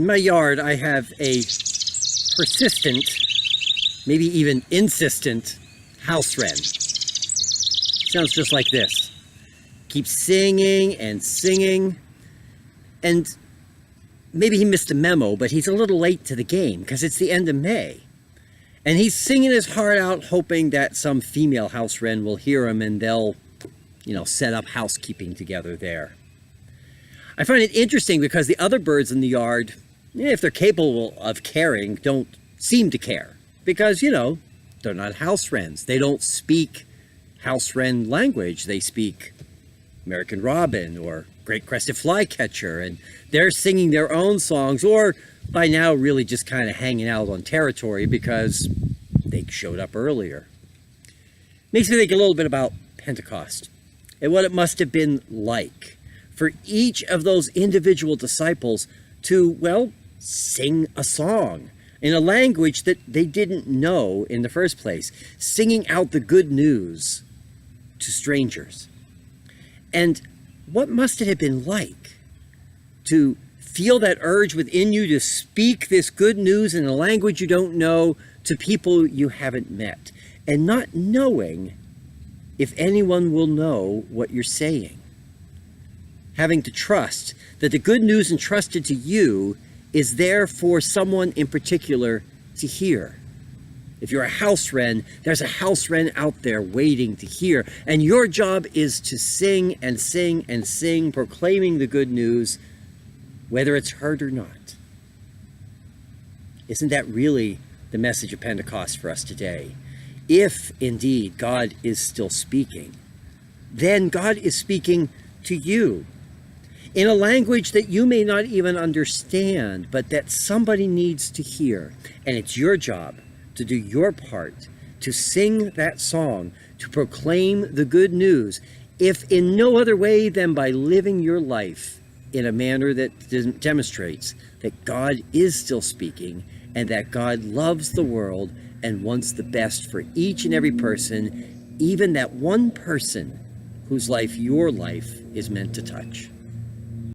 In my yard, I have a persistent, maybe even insistent, house wren. Sounds just like this. Keeps singing and singing. And maybe he missed a memo, but he's a little late to the game because it's the end of May. And he's singing his heart out, hoping that some female house wren will hear him and they'll, set up housekeeping together there. I find it interesting because the other birds in the yard, if they're capable of caring, don't seem to care. Because, they're not house wrens. They don't speak house wren language. They speak American robin or great crested flycatcher, and they're singing their own songs, or by now really just kind of hanging out on territory because they showed up earlier. Makes me think a little bit about Pentecost and what it must have been like for each of those individual disciples to, sing a song in a language that they didn't know in the first place, singing out the good news to strangers. And what must it have been like to feel that urge within you to speak this good news in a language you don't know to people you haven't met, and not knowing if anyone will know what you're saying? Having to trust that the good news entrusted to you is there for someone in particular to hear. If you're a house wren, there's a house wren out there waiting to hear. And your job is to sing and sing and sing, proclaiming the good news, whether it's heard or not. Isn't that really the message of Pentecost for us today? If indeed God is still speaking, then God is speaking to you in a language that you may not even understand, but that somebody needs to hear. And it's your job to do your part, to sing that song, to proclaim the good news, if in no other way than by living your life in a manner that demonstrates that God is still speaking and that God loves the world and wants the best for each and every person, even that one person whose life your life is meant to touch.